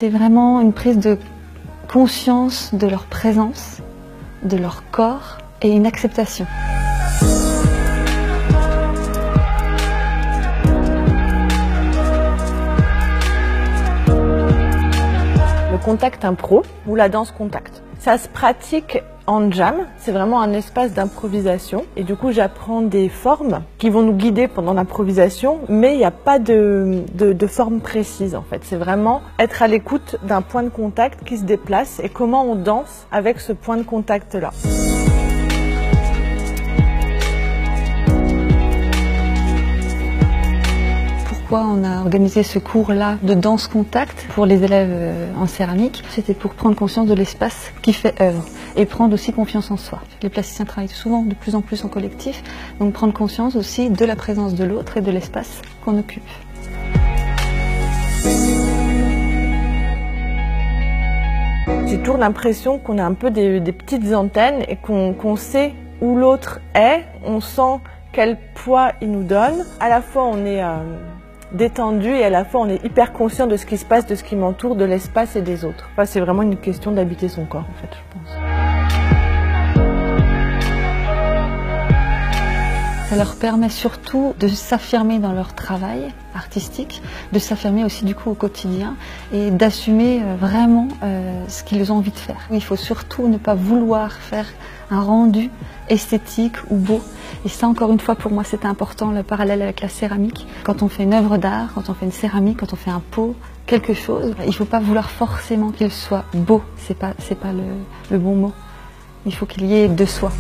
C'est vraiment une prise de conscience de leur présence, de leur corps et une acceptation. Le contact impro ou la danse contact. Ça se pratique en jam, c'est vraiment un espace d'improvisation et du coup j'apprends des formes qui vont nous guider pendant l'improvisation, mais il n'y a pas de forme précise en fait. C'est vraiment être à l'écoute d'un point de contact qui se déplace et comment on danse avec ce point de contact là. Pourquoi on a organisé ce cours-là de danse contact pour les élèves en céramique? C'était pour prendre conscience de l'espace qui fait œuvre et prendre aussi confiance en soi. Les plasticiens travaillent souvent de plus en plus en collectif, donc prendre conscience aussi de la présence de l'autre et de l'espace qu'on occupe. J'ai toujours l'impression qu'on a un peu des petites antennes et qu'on sait où l'autre est, on sent quel poids il nous donne. À la fois on est détendu et à la fois on est hyper conscient de ce qui se passe, de ce qui m'entoure, de l'espace et des autres. Enfin, c'est vraiment une question d'habiter son corps en fait, je pense. Ça leur permet surtout de s'affirmer dans leur travail artistique, de s'affirmer aussi du coup au quotidien et d'assumer vraiment ce qu'ils ont envie de faire. Il faut surtout ne pas vouloir faire un rendu esthétique ou beau. Et ça, encore une fois, pour moi, c'est important, le parallèle avec la céramique. Quand on fait une œuvre d'art, quand on fait une céramique, quand on fait un pot, quelque chose, il ne faut pas vouloir forcément qu'il soit beau. C'est pas le bon mot. Il faut qu'il y ait de soi.